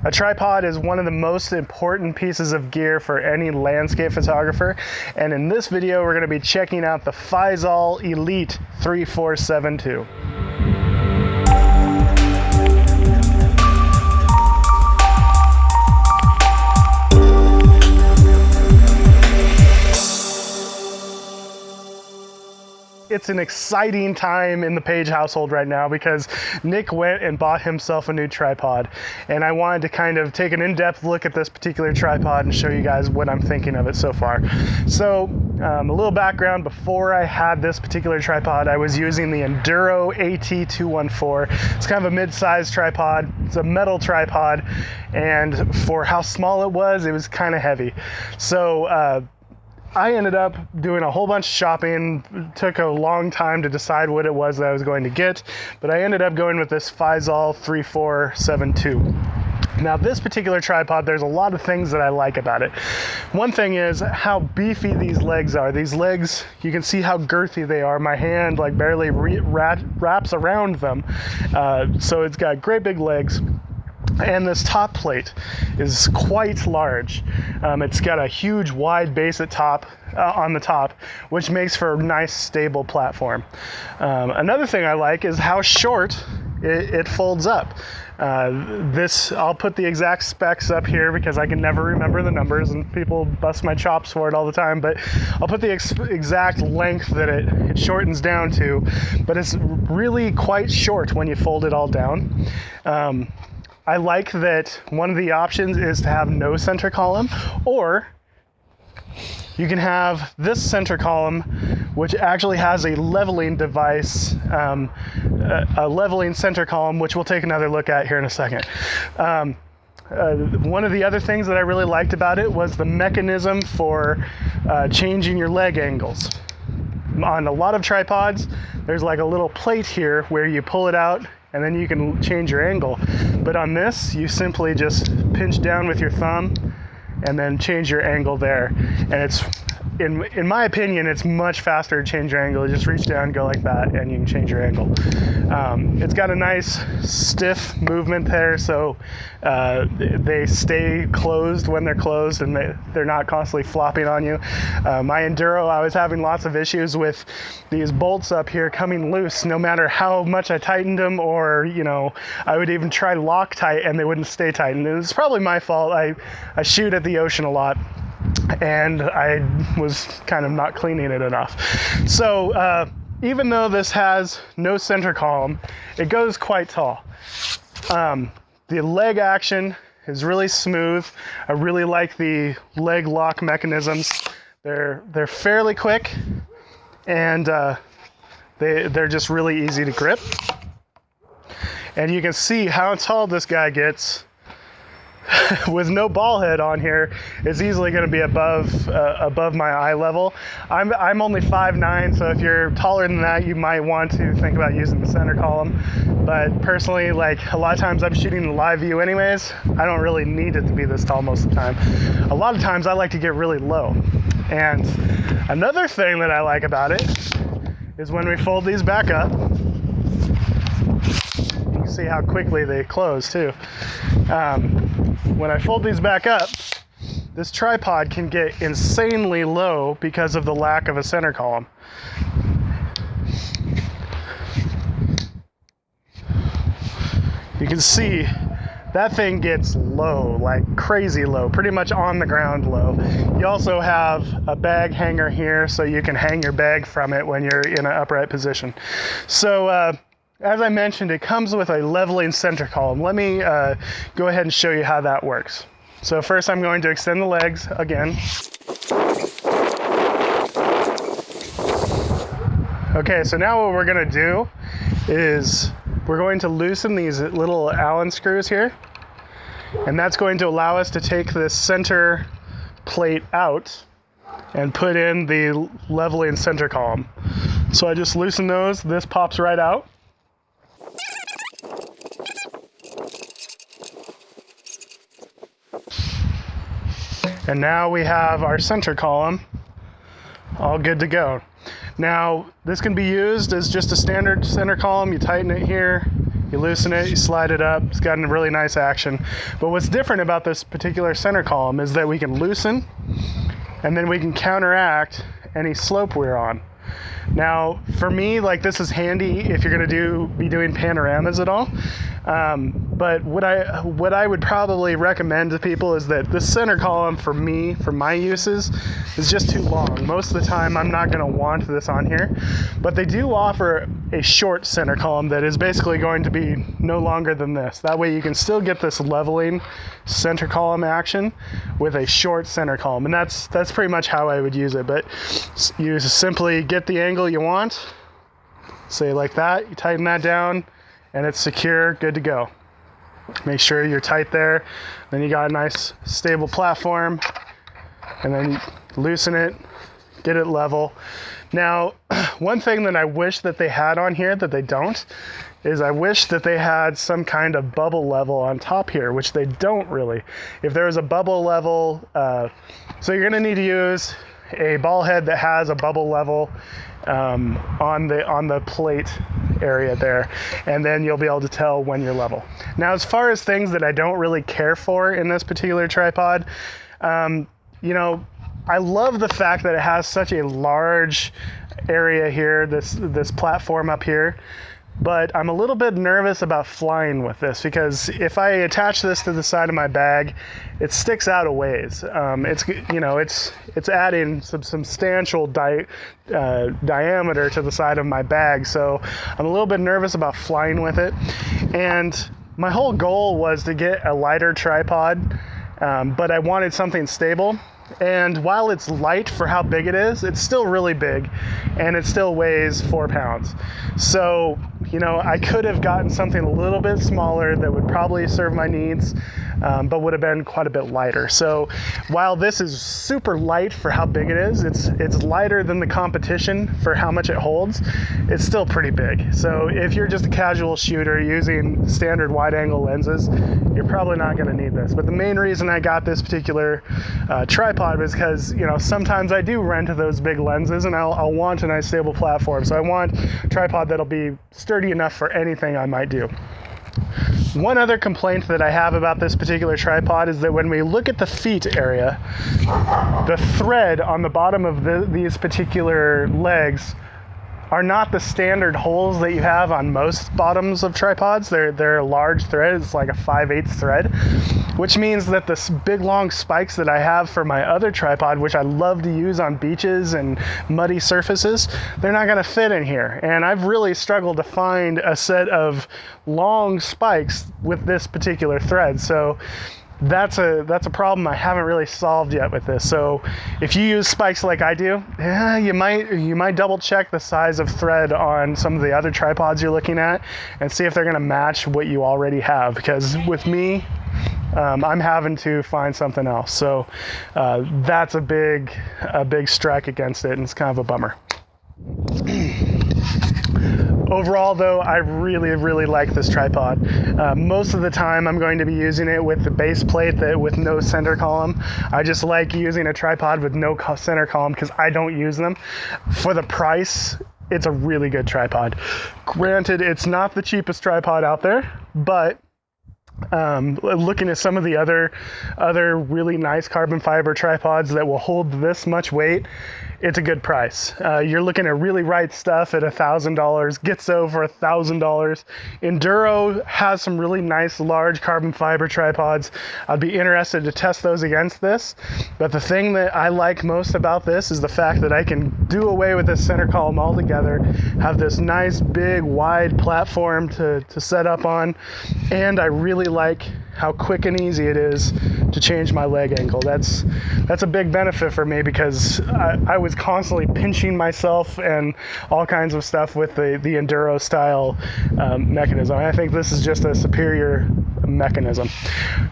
A tripod is one of the most important pieces of gear for any landscape photographer, and in this video we're going to be checking out the Feisol Elite 3472. It's an exciting time in the Page household right now because Nick went and bought himself a new tripod, and I wanted to kind of take an in-depth look at this particular tripod and show you guys what I'm thinking of it so far. So a little background: before I had this particular tripod, I was using the Enduro AT214. It's kind of a mid-sized tripod. It's a metal tripod, and for how small it was kind of heavy. So I ended up doing a whole bunch of shopping. It took a long time to decide what it was that I was going to get, but I ended up going with this Feisol 3472. Now, this particular tripod, there's a lot of things that I like about it. One thing is how beefy these legs are. These legs, you can see how girthy they are. My hand like barely wraps around them. So it's got great big legs. And this top plate is quite large. It's got a huge wide base at on the top, which makes for a nice stable platform. Another thing I like is how short it folds up. I'll put the exact specs up here because I can never remember the numbers and people bust my chops for it all the time, but I'll put the exact length that it shortens down to, but it's really quite short when you fold it all down. I like that one of the options is to have no center column, or you can have this center column, which actually has a leveling device, a leveling center column, which we'll take another look at here in a second. One of the other things that I really liked about it was the mechanism for changing your leg angles. On a lot of tripods, there's like a little plate here where you pull it out and then you can change your angle. But on this, you simply just pinch down with your thumb and then change your angle there. And it's, in my opinion, it's much faster to change your angle. You just reach down, go like that, and you can change your angle. It's got a nice stiff movement there, so they stay closed when they're closed and they're not constantly flopping on you. My Enduro, I was having lots of issues with these bolts up here coming loose, no matter how much I tightened them, or I would even try Loctite and they wouldn't stay tightened. It's probably my fault. I shoot at the ocean a lot, and I was kind of not cleaning it enough. So even though this has no center column, it goes quite tall. The leg action is really smooth. I really like the leg lock mechanisms. They're fairly quick, and they're just really easy to grip. And you can see how tall this guy gets. With no ball head on here, it's easily going to be above my eye level. I'm only 5'9", so if you're taller than that, you might want to think about using the center column. But personally, like a lot of times I'm shooting the live view anyways, I don't really need it to be this tall most of the time. A lot of times I like to get really low. And another thing that I like about it is when we fold these back up, you can see how quickly they close too. When I fold these back up, this tripod can get insanely low because of the lack of a center column. You can see that thing gets low, like crazy low, pretty much on the ground low. You also have a bag hanger here, so you can hang your bag from it when you're in an upright position. So as I mentioned, it comes with a leveling center column. Let me go ahead and show you how that works. So first I'm going to extend the legs again. Okay, so now what we're gonna do is we're going to loosen these little Allen screws here, and that's going to allow us to take this center plate out and put in the leveling center column. So I just loosen those, this pops right out. And now we have our center column all good to go. Now, this can be used as just a standard center column. You tighten it here, you loosen it, you slide it up. It's got a really nice action. But what's different about this particular center column is that we can loosen, and then we can counteract any slope we're on. Now, for me, like, this is handy if you're going to be doing panoramas at all. But what I would probably recommend to people is that this center column for me, for my uses, is just too long. Most of the time, I'm not going to want this on here. But they do offer a short center column that is basically going to be no longer than this. That way you can still get this leveling center column action with a short center column. And that's pretty much how I would use it. But you simply get the angle you want, say like that, you tighten that down, and it's secure, good to go. Make sure you're tight there. Then you got a nice stable platform, and then you loosen it, get it level. Now, one thing that I wish that they had on here that they don't is I wish that they had some kind of bubble level on top here, which they don't really. If there was a bubble level, so you're gonna need to use a ball head that has a bubble level on the plate area there, and then you'll be able to tell when you're level. Now, as far as things that I don't really care for in this particular tripod, you know, I love the fact that it has such a large area here, this platform up here. But I'm a little bit nervous about flying with this, because if I attach this to the side of my bag, it sticks out a ways. It's adding some substantial diameter to the side of my bag, so I'm a little bit nervous about flying with it. And my whole goal was to get a lighter tripod, but I wanted something stable. And while it's light for how big it is, it's still really big, and it still weighs 4 pounds. So, you know, I could have gotten something a little bit smaller that would probably serve my needs, but would have been quite a bit lighter. So while this is super light for how big it is, it's lighter than the competition for how much it holds. It's still pretty big. So if you're just a casual shooter using standard wide angle lenses, you're probably not going to need this. But the main reason I got this particular tripod was because, you know, sometimes I do rent those big lenses, and I'll want a nice stable platform. So I want a tripod that'll be sturdy enough for anything I might do. One other complaint that I have about this particular tripod is that when we look at the feet area, the thread on the bottom of these particular legs are not the standard holes that you have on most bottoms of tripods. They're a large thread. It's like a 5/8 thread, which means that the big long spikes that I have for my other tripod, which I love to use on beaches and muddy surfaces, they're not gonna fit in here. And I've really struggled to find a set of long spikes with this particular thread. So that's a problem I haven't really solved yet with this. So if you use spikes like I do, you might double check the size of thread on some of the other tripods you're looking at and see if they're going to match what you already have, because with me, I'm having to find something else. So that's a big strike against it, and it's kind of a bummer. Overall, though, I really like this tripod. Most of the time, I'm going to be using it with the base plate with no center column. I just like using a tripod with no center column because I don't use them. For the price, it's a really good tripod. Granted, it's not the cheapest tripod out there, but looking at some of the other really nice carbon fiber tripods that will hold this much weight, it's a good price. You're looking at really right stuff at $1,000, Gitzo for $1,000. Enduro has some really nice large carbon fiber tripods. I'd be interested to test those against this. But the thing that I like most about this is the fact that I can do away with this center column altogether, have this nice big wide platform to set up on, and I really like how quick and easy it is to change my leg angle. That's a big benefit for me, because I was constantly pinching myself and all kinds of stuff with the Enduro style mechanism. I think this is just a superior mechanism.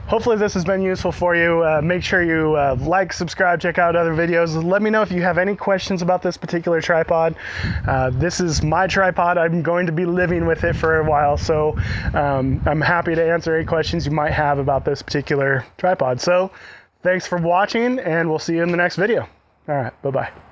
Hopefully this has been useful for you. Make sure you like, subscribe, check out other videos. Let me know if you have any questions about this particular tripod. This is my tripod. I'm going to be living with it for a while, so I'm happy to answer any questions you might have about this particular tripod. So thanks for watching, and we'll see you in the next video. All right, bye-bye.